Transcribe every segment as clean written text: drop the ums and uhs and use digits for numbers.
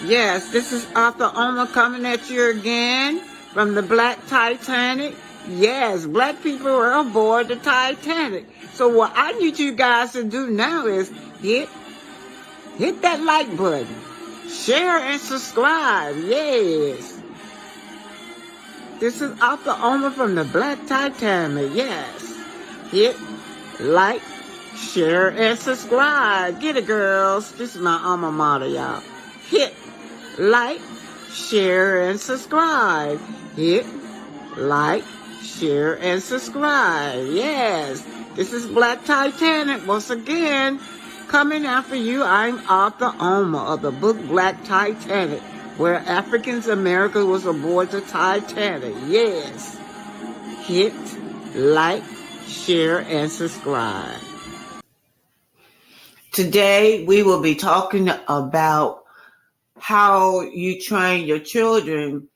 Yes, this is Author Oma coming at you again from the Black Titanic. Yes, black people are aboard the Titanic. So what I need you guys to do now is hit that like button, share and subscribe. Yes. This is Author Oma from the Black Titanic. Yes. Hit like, share, and subscribe. Get it, girls. This is my alma mater, y'all. Hit like, share, and subscribe. Hit like, share, and subscribe. Yes. This is Black Titanic once again. Coming after you, I'm Author Oma of the book Black Titanic, where African America was aboard the Titanic. Yes. Hit like, share, and subscribe. Today, we will be talking about how you train your children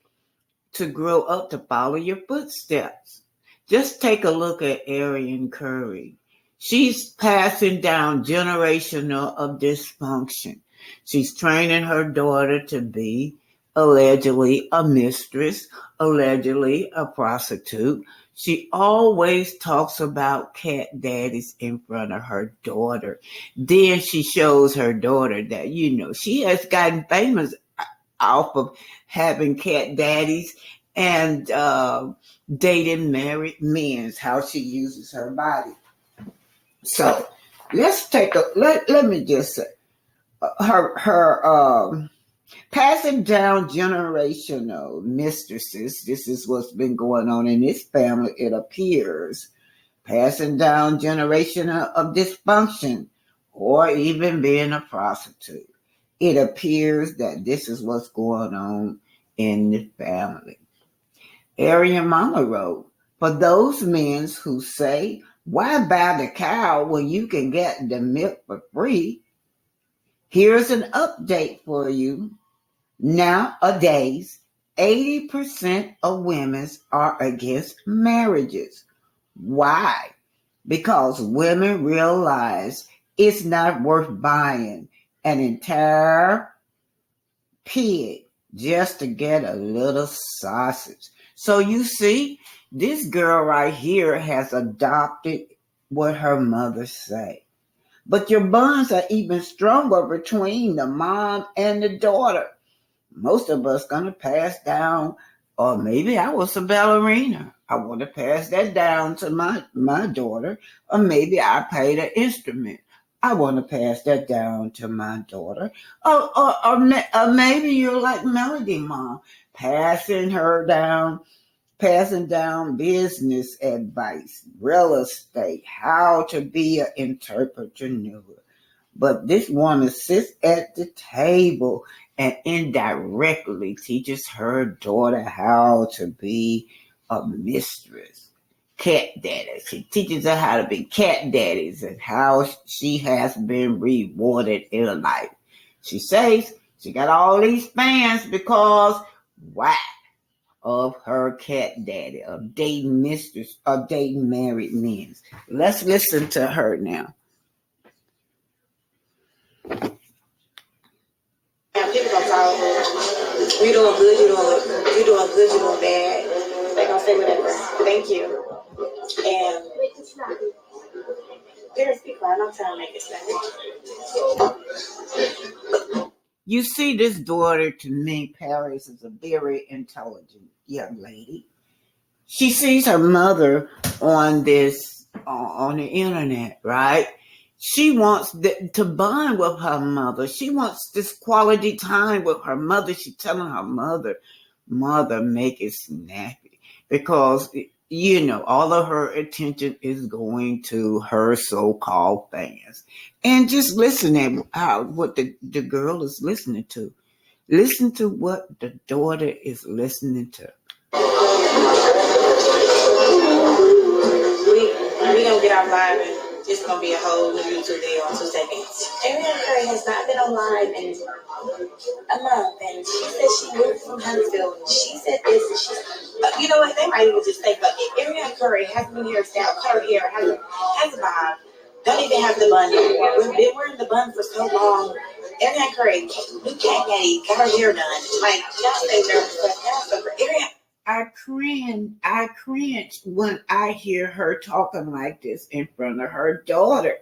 to grow up to follow your footsteps. Just take a look at Arionne Curry. She's passing down generational of dysfunction. She's training her daughter to be allegedly a mistress, allegedly a prostitute. She always talks about cat daddies in front of her daughter. Then she shows her daughter that, she has gotten famous off of having cat daddies and dating married men, how she uses her body. So let's take let me just say, her passing down generational mistresses. This is what's been going on in this family, it appears. Passing down generational of dysfunction or even being a prostitute. It appears that this is what's going on in the family. Arionne Mama wrote, for those men who say, why buy the cow when you can get the milk for free? Here's an update for you. Nowadays, 80% of women are against marriages. Why? Because women realize it's not worth buying an entire pig just to get a little sausage. So you see, this girl right here has adopted what her mother say. But your bonds are even stronger between the mom and the daughter. Most of us gonna pass down, or maybe I was a ballerina. I want to pass that down to my daughter, or maybe I played an instrument. I want to pass that down to my daughter. Or maybe you're like Melody Mom, passing down business advice, real estate, how to be an entrepreneur. But this woman sits at the table and indirectly teaches her daughter how to be a mistress, cat daddy. She teaches her how to be cat daddies and how she has been rewarded in life. She says she got all these fans because why? Of her cat daddy, of dating mistress, of dating married men. Let's listen to her now. People gonna talk. You doing good, you doing good, you doing bad. They gonna say whatever. Thank you. And there's people, I'm trying to make it sound. You see, this daughter, to me, Paris, is a very intelligent young lady. She sees her mother on the internet, right? She wants to bond with her mother. She wants this quality time with her mother. She's telling her mother, make it snappy. Because, all of her attention is going to her so-called fans. And just listening out what the girl is listening to. Listen to what the daughter is listening to. We gonna get out live and it's gonna be a whole new YouTube video on 2 seconds. Arionne Curry has not been on live in a month, and she said she moved from Huntsville. And she said this, and she's, you know what? They might even just say, "But Arionne Curry hasn't been hairstyle, cut her hair, has a bob, don't even have the bun anymore. We've been wearing the bun for so long. Arionne Curry, new cat daddy, got her hair done. Like, y'all stay nervous. Y'all so for Arionne. I cringe when I hear her talking like this in front of her daughter.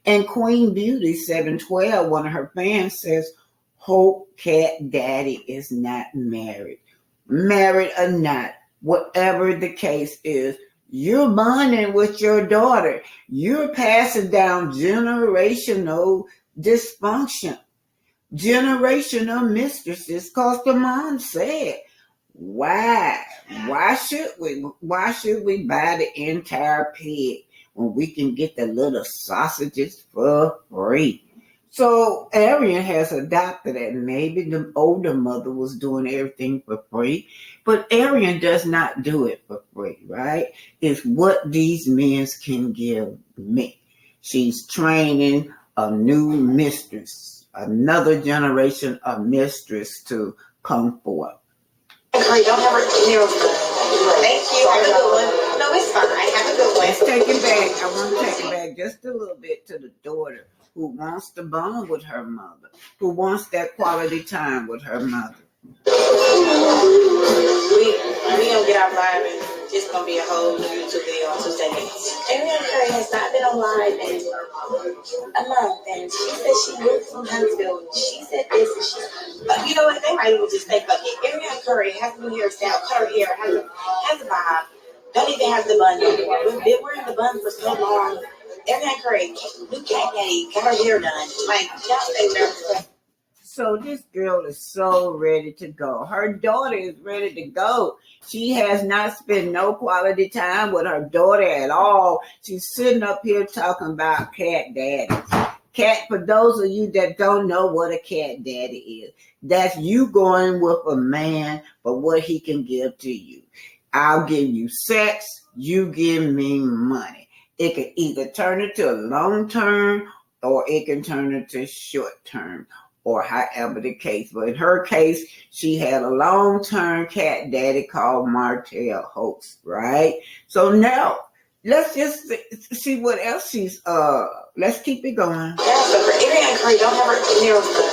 And Queen Beauty 712, one of her fans says, Hope Cat Daddy is not married. Married or not, whatever the case is, you're bonding with your daughter. You're passing down generational dysfunction, generational mistresses, because the mom said, why? Why should we buy the entire pig when we can get the little sausages for free? So Arionne has adopted that. Maybe the older mother was doing everything for free, but Arionne does not do it for free, right? It's what these men can give me. She's training a new mistress, another generation of mistress to come forth. Curry, don't have her nails done. Thank you. Have a good one. No, it's fine. Have a good one. Let's take it back. I want to take it back just a little bit to the daughter who wants to bond with her mother, who wants that quality time with her mother. We gonna get our live and it's gonna be a whole new YouTube video on 2 seconds. Arionne Curry has not been on live in a month, and she said she moved from Huntsville. And she said this, and she, you know what? They might even just think, okay, Arionne Curry has a new hairstyle, cut her hair, has a vibe, don't even have the bun anymore. We've been wearing the bun for so long. Arionne Curry, new cat daddy, got her hair done. Like, y'all stay nervous. So this girl is so ready to go. Her daughter is ready to go. She has not spent no quality time with her daughter at all. She's sitting up here talking about cat daddies. Cat, for those of you that don't know what a cat daddy is, that's you going with a man for what he can give to you. I'll give you sex, you give me money. It can either turn into a long term or it can turn into short term, or however the case. But in her case, she had a long-term cat daddy called Martell Host, right? So now, let's just see what else she's, let's keep it going. Yeah, so for Arionne Curry, don't have her nails done.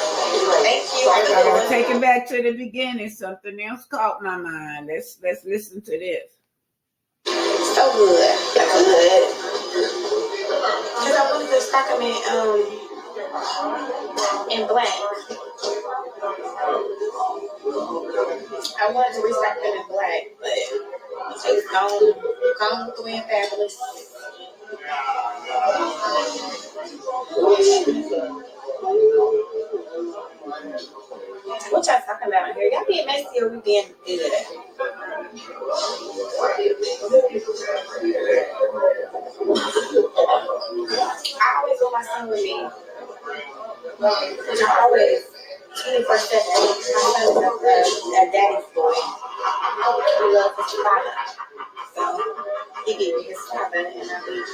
Thank you. I gotta take it back to the beginning. Something else caught my mind. Let's listen to this. So good. Good. Because I wanted to stock them in black. I wanted to restock them in black, but it's gone with the wind fabulous. What y'all talking about in here? Y'all being messy or we being good? I always want my son with me. Which I always 24/7. My son is a daddy's boy. He loves his father. So he gave me his father and I leave.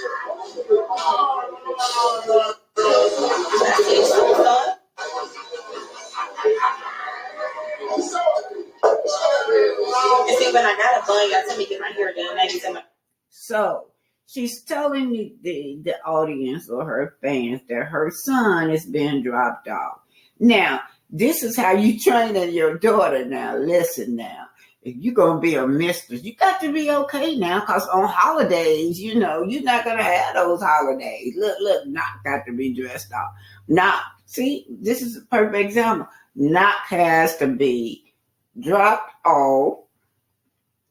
And see, when I got a bun, y'all tell me to get my hair done. So she's telling the audience or her fans that her son is being dropped off. Now, this is how you training your daughter now. Listen now. If you're going to be a mistress, you got to be okay now, because on holidays, you know, you're not going to have those holidays. Look, Knock got to be dressed up. Knock, see, this is a perfect example. Knock has to be dropped off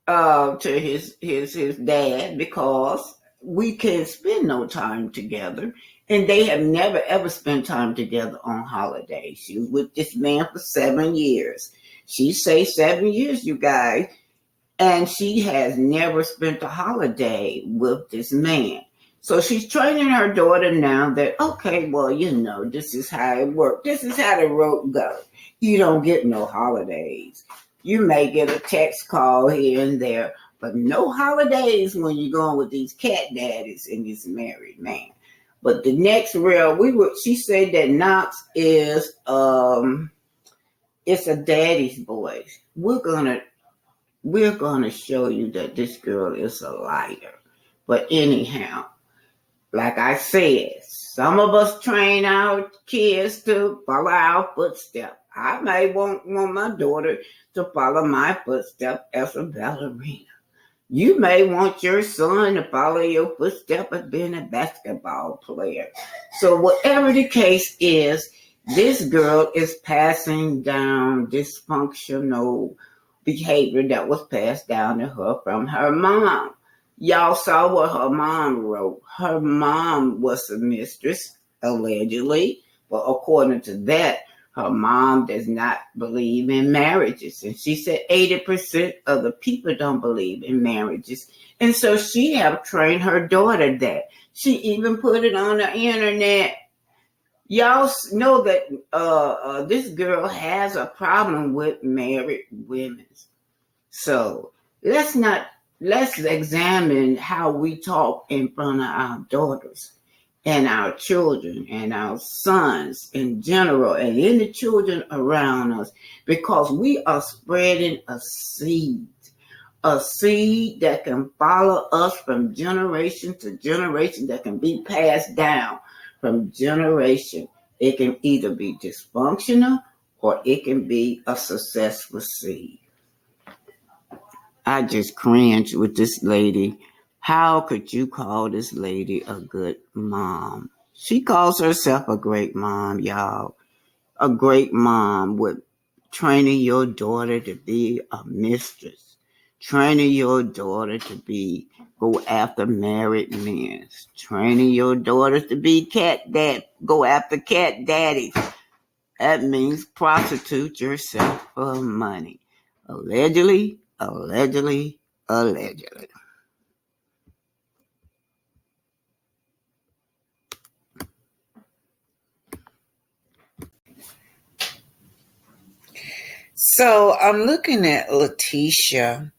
to his dad, because we can't spend no time together. And they have never, ever spent time together on holidays. She was with this man for 7 years. She say 7 years, you guys. And she has never spent a holiday with this man. So she's training her daughter now that, okay, well, you know, this is how it works. This is how the road goes. You don't get no holidays. You may get a text call here and there, but no holidays when you're going with these cat daddies and this married man. But the next reel, she said that Knox is it's a daddy's boy. We're gonna show you that this girl is a liar. But anyhow, like I said, Some of us train our kids to follow our footsteps. I may want my daughter to follow my footsteps as a ballerina. You may want your son to follow your footsteps as being a basketball player. So whatever the case is, this girl is passing down dysfunctional behavior that was passed down to her from her mom. Y'all saw what her mom wrote. Her mom was a mistress, allegedly. But according to that, her mom does not believe in marriages. And she said 80% of the people don't believe in marriages. And so she have trained her daughter that. She even put it on the internet. Y'all know that this girl has a problem with married women. So let's examine how we talk in front of our daughters and our children and our sons in general and any children around us, because we are spreading a seed that can follow us from generation to generation, that can be passed down from generation. It can either be dysfunctional or it can be a successful seed. I just cringe with this lady. How could you call this lady a good mom? She calls herself a great mom, y'all. A great mom with training your daughter to be a mistress. Training your daughter to go after married men. Training your daughter to be go after cat daddies. That means prostitute yourself for money. Allegedly. So I'm looking at Letitia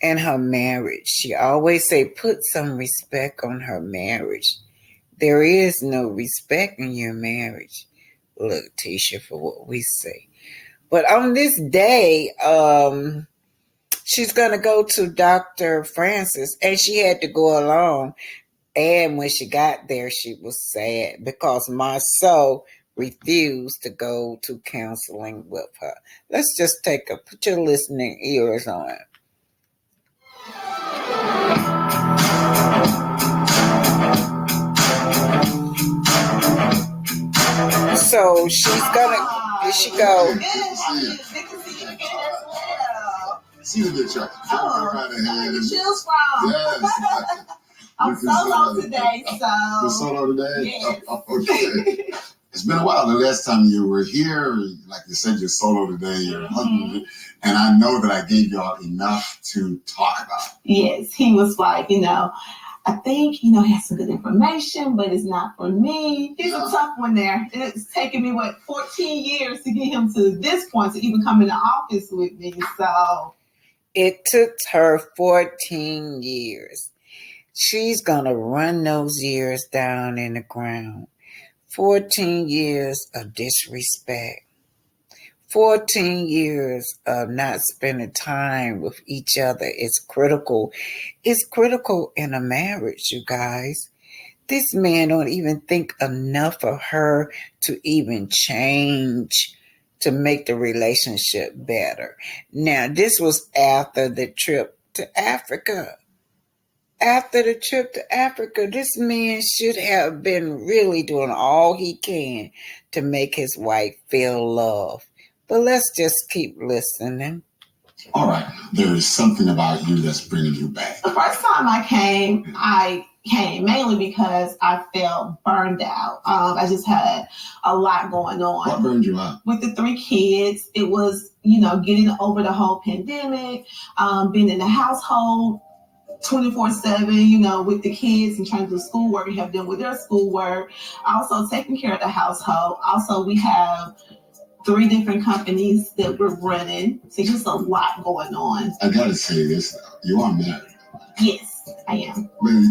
and her marriage. She always say, put some respect on her marriage. There is no respect in your marriage, Letitia, for what we say. But on this day, she's going to go to Dr. Francis, and she had to go along. And when she got there, she was sad because Marsau refused to go to counseling with her. Let's just put your listening ears on. So she's gonna, here she go. See the good chart. Chills from. Yes. I'm solo today, so. You're solo today? Yes. Okay. It's been a while. The last time you were here, like you said, you're solo today, your husband, and I know that I gave y'all enough to talk about. Yes, he was like, I think, he has some good information, but it's not for me. He's a tough one there. It's taken me, 14 years to get him to this point to even come into office with me, so. It took her 14 years. She's going to run those years down in the ground. 14 years of disrespect. 14 years of not spending time with each other is critical. It's critical in a marriage, you guys. This man don't even think enough of her to even change to make the relationship better. Now, this was after the trip to Africa. After the trip to Africa, this man should have been really doing all he can to make his wife feel loved. But let's just keep listening. All right. There is something about you that's bringing you back. The first time I came mainly because I felt burned out. I just had a lot going on. What burned you out? With the 3 kids, it was, getting over the whole pandemic, being in the household 24/7, with the kids and trying to do schoolwork and help them with their schoolwork. Also taking care of the household. Also, we have 3 different companies that we're running. So just a lot going on. I gotta say this, you are married. Yes, I am. When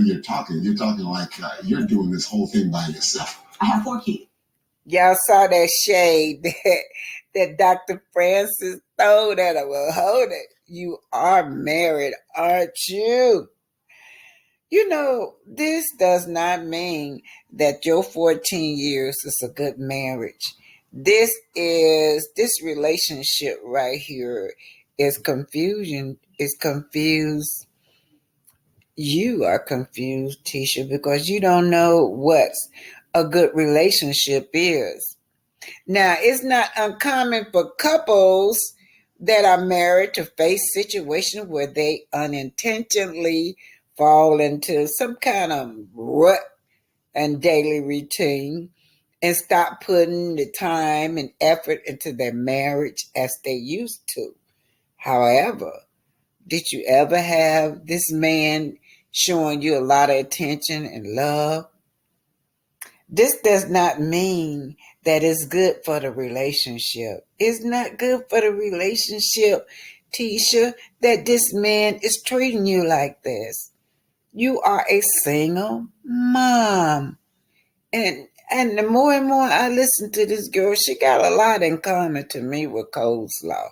you're talking like you're doing this whole thing by yourself. I have 4 kids. Y'all saw that shade that Dr. Francis threw at her. Well, hold it. You are married, aren't you? This does not mean that your 14 years is a good marriage. This relationship right here is confusion, is confused. You are confused, Tisha, because you don't know what a good relationship is. Now, it's not uncommon for couples that are married to face situations where they unintentionally fall into some kind of rut and daily routine and stop putting the time and effort into their marriage as they used to. However, did you ever have this man showing you a lot of attention and love? This does not mean that it's good for the relationship. It's not good for the relationship, Tisha, that this man is treating you like this. You are a single mom. And the more and more I listen to this girl, she got a lot in common to me with coleslaw.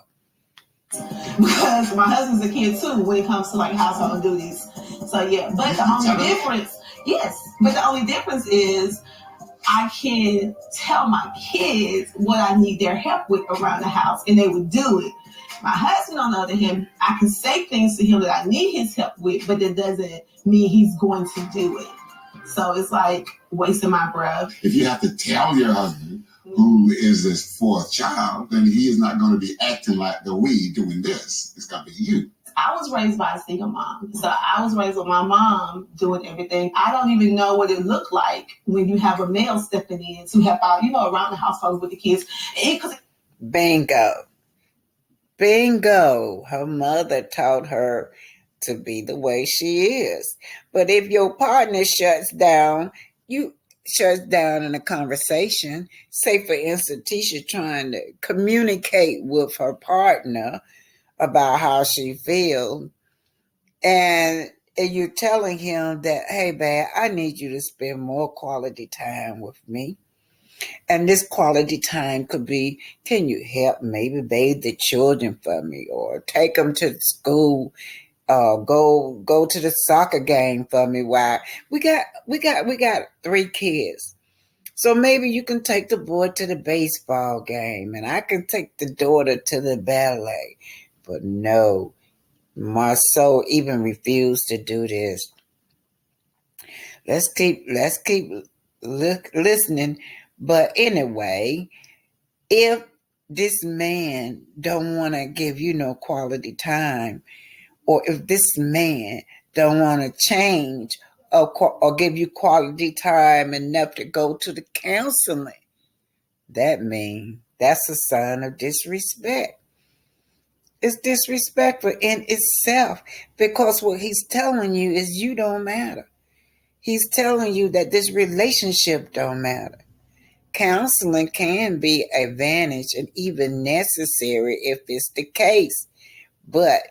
Because my husband's a kid too when it comes to like household duties. So yeah, but the only difference is I can tell my kids what I need their help with around the house and they would do it. My husband, on the other hand, I can say things to him that I need his help with, but it doesn't mean he's going to do it. So it's like wasting my breath. If you have to tell your husband who is this fourth child, then he is not going to be acting like the we doing this. It's going to be you. I was raised by a single mom. So I was raised with my mom doing everything. I don't even know what it looked like when you have a male stepping in to help out, around the household with the kids. Bingo. Her mother taught her to be the way she is. But if your partner shuts down in a conversation, say for instance, Tisha trying to communicate with her partner about how she feels, and you're telling him that, hey, babe, I need you to spend more quality time with me. And this quality time could be, can you help maybe bathe the children for me, or take them to school, go to the soccer game for me? Why we got 3 kids. So maybe you can take the boy to the baseball game and I can take the daughter to the ballet. But no, Marsau even refused to do this. Let's keep listening. But anyway, if this man don't want to give you no quality time, or if this man don't want to change or give you quality time enough to go to the counseling, that's a sign of disrespect. It's disrespectful in itself, because what he's telling you is you don't matter. He's telling you that this relationship don't matter. Counseling can be advantage and even necessary if it's the case, but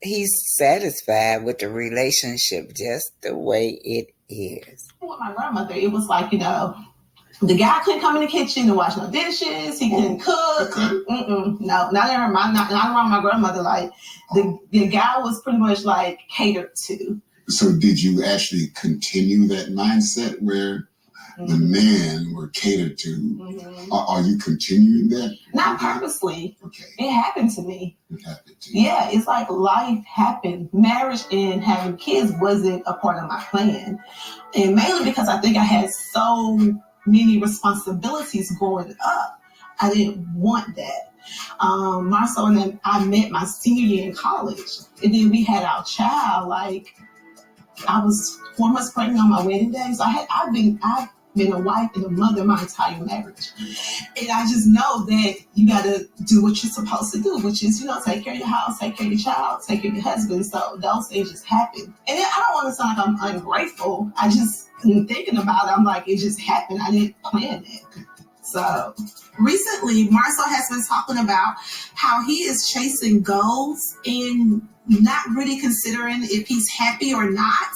he's satisfied with the relationship just the way it is. With my grandmother, it was like, the guy couldn't come in the kitchen to wash no dishes. He couldn't cook. No, not around my grandmother. Like the guy was pretty much like catered to. So did you actually continue that mindset where the men were catered to? Mm-hmm. Are you continuing that? Not purposely. Okay. It happened to me. It happened to you. Yeah, it's like life happened. Marriage and having kids wasn't a part of my plan. And mainly because I think I had so many responsibilities growing up. I didn't want that. Marsau and then I met my senior year in college. And then we had our child, like I was 4 months pregnant on my wedding day. So I've been a wife and a mother my entire marriage. And I just know that you got to do what you're supposed to do, which is, take care of your house, take care of your child, take care of your husband. So those things just happen. And I don't want to sound like I'm ungrateful. I just, thinking about it, I'm like, it just happened. I didn't plan it. So recently, Marsau has been talking about how he is chasing goals and not really considering if he's happy or not.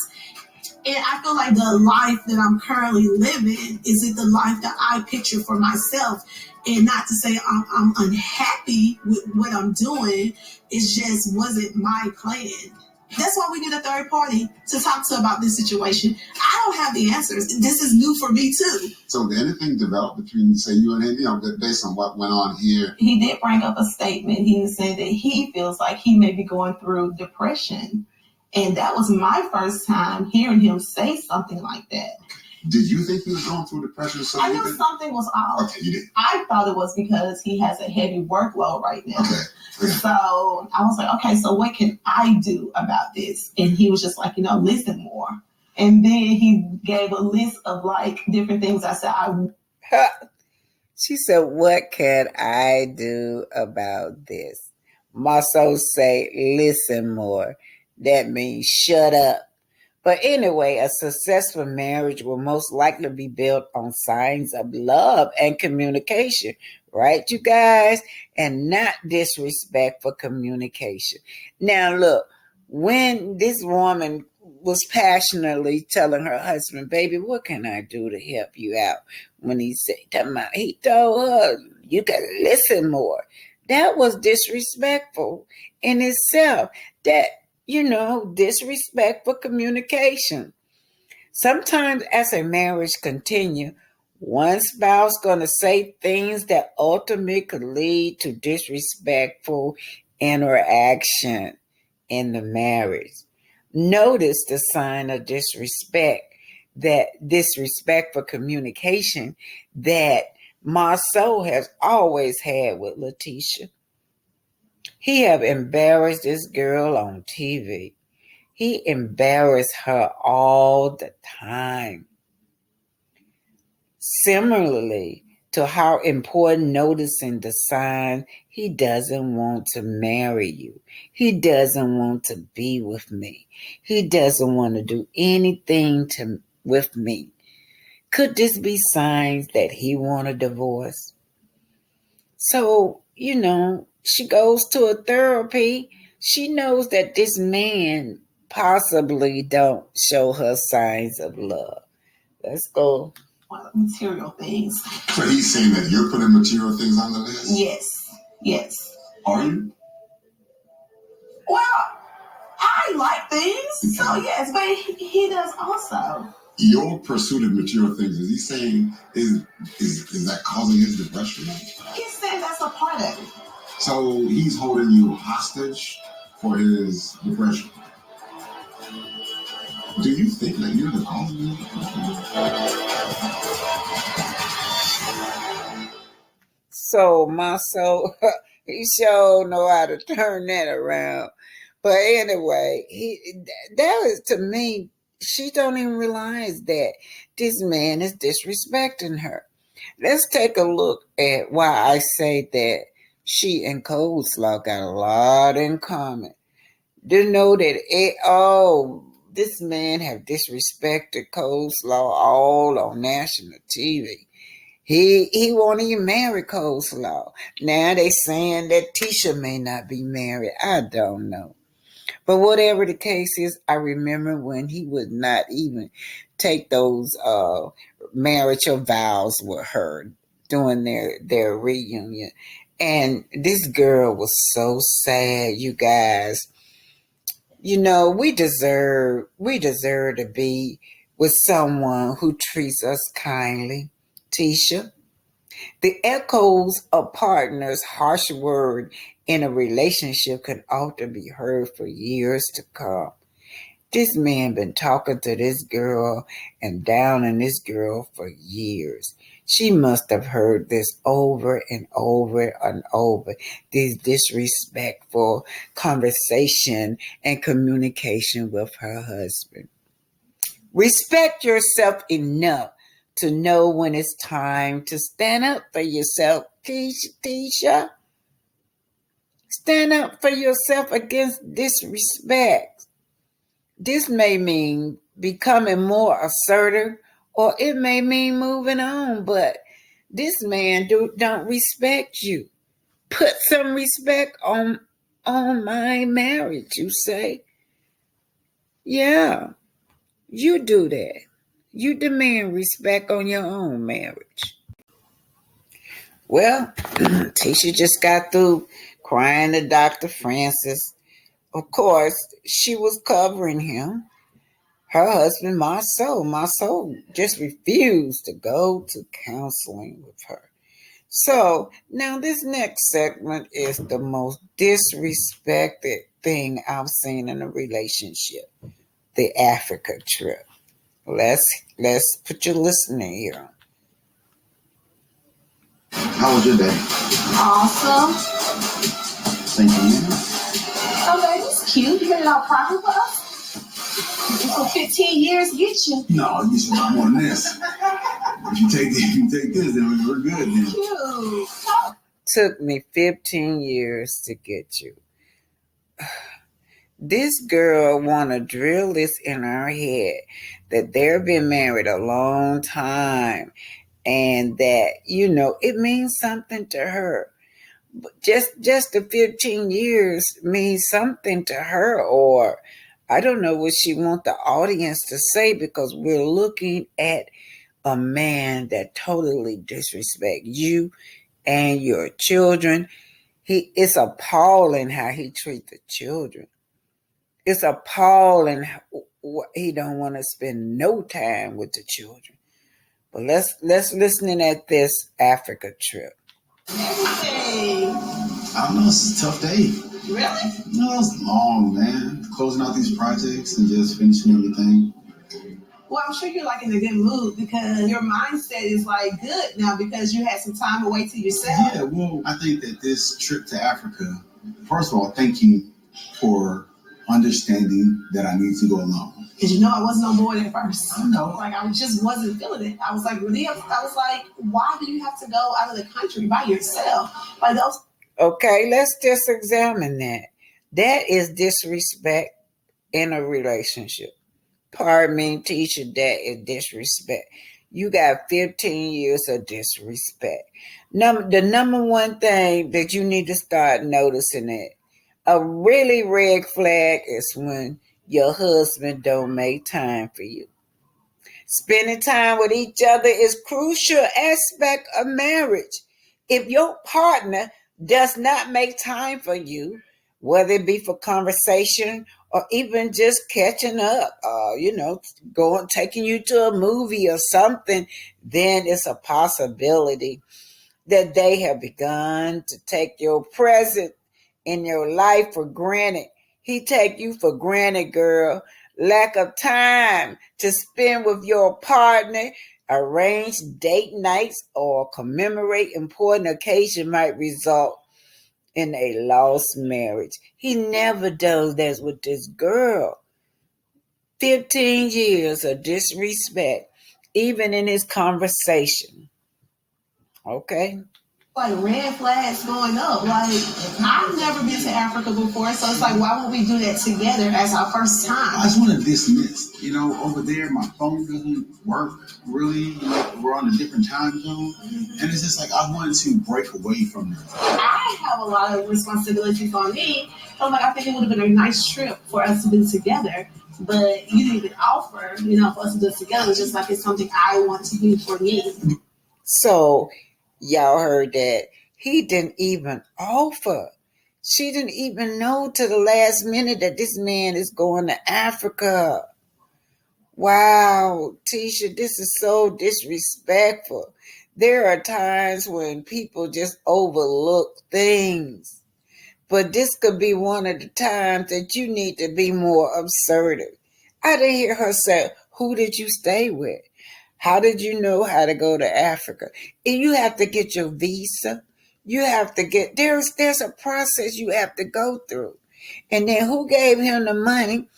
And I feel like the life that I'm currently living is it the life that I picture for myself. And not to say I'm unhappy with what I'm doing. It just wasn't my plan. That's why we need a third party to talk to about this situation. I don't have the answers. This is new for me too. So did anything develop between, say, you and him, based on what went on here? He did bring up a statement. He said that he feels like he may be going through depression. And that was my first time hearing him say something like that. Did you think he was going through depression? I knew something was off. Okay, you did. I thought it was because he has a heavy workload right now. Okay. So I was like, okay, so what can I do about this? And he was just like, listen more. And then he gave a list of like different things. I said, She said, what can I do about this? Marsau say, listen more. That means shut up. But anyway, a successful marriage will most likely be built on signs of love and communication, right, you guys? And not disrespectful communication. Now, look, when this woman was passionately telling her husband, baby, what can I do to help you out? When he told her, you got to listen more. That was disrespectful in itself. That, disrespectful communication. Sometimes as a marriage continue, one spouse going to say things that ultimately could lead to disrespectful interaction in the marriage. Notice the sign of disrespect, that disrespectful communication that Marsau has always had with Letitia. He have embarrassed this girl on TV. He embarrassed her all the time. Similarly to how important noticing the sign, he doesn't want to marry you. He doesn't want to be with me. He doesn't want to do anything with me. Could this be signs that he want a divorce? So, she goes to a therapy. She knows that this man possibly don't show her signs of love. Let's go. Material things. So he's saying that you're putting material things on the list? Yes. Are you? Well, I like things, so yes, but he does also. Your pursuit of material things, is he saying, is that causing his depression? He's saying that's a part of it. So he's holding you hostage for his depression. Do you think that you're the cause of his depression? So Marsau, he sure know how to turn that around. But anyway, that is, to me, she don't even realize that this man is disrespecting her. Let's take a look at why I say that she and Coleslaw got a lot in common. To know that this man have disrespected Coleslaw all on national TV. He won't even marry Coleslaw. Now they saying that Tisha may not be married. I don't know. But whatever the case is, I remember when he would not even take those marital vows with her during their reunion. And this girl was so sad, you guys. We deserve to be with someone who treats us kindly. Tisha, the echoes of partners' harsh word in a relationship can often be heard for years to come. This man been talking to this girl and downing this girl for years. She must have heard this over and over and over, this disrespectful conversation and communication with her husband. Respect yourself enough to know when it's time to stand up for yourself, Tisha. Stand up for yourself against disrespect. This may mean becoming more assertive, or it may mean moving on, but this man don't respect you. Put some respect on my marriage, you say. Yeah, you do that. You demand respect on your own marriage. Well, Tisha just got through crying to Dr. Francis Of course, she was covering him. Her husband, Marsau. Marsau just refused to go to counseling with her. So now this next segment is the most disrespected thing I've seen in a relationship. The Africa trip. Let's put your listening here. How was your day? Awesome. Thank you. Oh, baby's cute. You made it all proper for us. For 15 years, get you. No, you should not want this. If you take this, then we're good. Then. Cute. Took me 15 years to get you. This girl want to drill this in her head that they've been married a long time and that, it means something to her. But just the 15 years means something to her, or I don't know what she want the audience to say, because we're looking at a man that totally disrespects you and your children. It's appalling how he treats the children. It's appalling he don't want to spend no time with the children. But let's listen at this Africa trip. Hey. I don't know, it's a tough day. Really? No, it's long, man. Closing out these projects and just finishing everything. Well, I'm sure you're like in a good mood because your mindset is like good now because you had some time away to yourself. Yeah, well, I think that this trip to Africa, first of all, thank you for understanding that I need to go alone. Because I wasn't on board at first. I know. Like, I just wasn't feeling it. I was like, really? I was like, why do you have to go out of the country by yourself? Like those. Okay, let's just examine that. That is disrespect in a relationship. Pardon me, teacher, that is disrespect. You got 15 years of disrespect. The number one thing that you need to start noticing it, a really red flag is when your husband don't make time for you. Spending time with each other is crucial aspect of marriage. If your partner does not make time for you, whether it be for conversation or even just catching up, taking you to a movie or something, then it's a possibility that they have begun to take your presence in your life for granted. He take you for granted, girl. Lack of time to spend with your partner, arrange date nights, or commemorate important occasion might result in a lost marriage. He never does that with this girl. 15 years of disrespect, even in his conversation. Okay? Like red flags going up. Like, I've never been to Africa before, so it's like, why won't we do that together as our first time? I just want to dismiss. Over there, my phone doesn't work really. We're on a different time zone. And it's just like, I wanted to break away from that. I have a lot of responsibilities on me. So I'm like, I think it would have been a nice trip for us to be together. But you didn't even offer, for us to do it together. It's just like it's something I want to do for me. So, y'all heard that. He didn't even offer. She didn't even know to the last minute that this man is going to Africa. Wow, Tisha, this is so disrespectful. There are times when people just overlook things. But this could be one of the times that you need to be more assertive. I didn't hear her say, who did you stay with? How did you know how to go to Africa? And you have to get your visa. You have to get, there's a process you have to go through. And then who gave him the money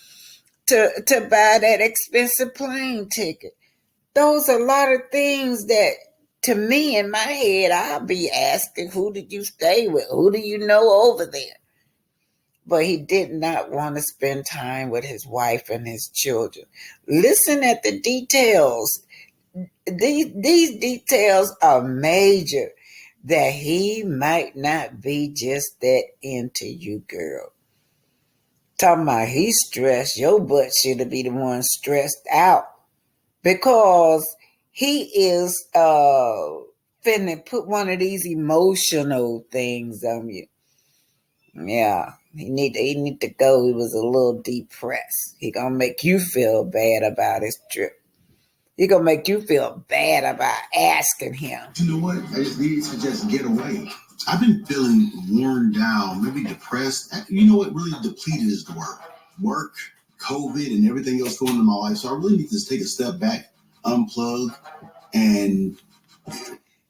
to buy that expensive plane ticket? Those are a lot of things that, to me, in my head, I'll be asking, who did you stay with? Who do you know over there? But he did not want to spend time with his wife and his children. Listen at the details. These details are major, that he might not be just that into you, girl. Talking about he's stressed, your butt should be the one stressed out, because he is finna put one of these emotional things on you. Yeah, He need to go. He was a little depressed. He gonna make you feel bad about his trip. He gonna make you feel bad about asking him. You know what? I just needed to just get away. I've been feeling worn down, maybe depressed. You know what really depleted is the word. Work, COVID, and everything else going on in my life. So I really need to take a step back, unplug, and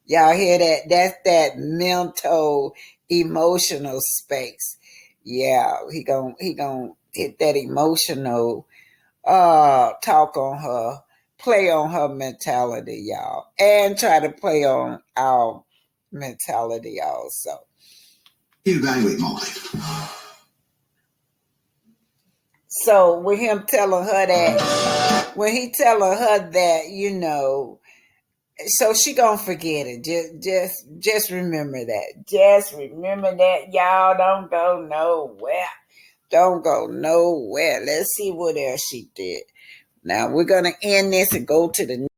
y'all hear that? That's that mental, emotional space. Yeah, he gonna hit that emotional talk on her, play on her mentality, y'all, and try to play on our mentality also. evaluate my life. So with him telling her that, when he telling her that, you know, so she gonna forget it. Just remember that. Just remember that, y'all. Don't go nowhere. Don't go nowhere. Let's see what else she did. Now we're gonna end this and go to the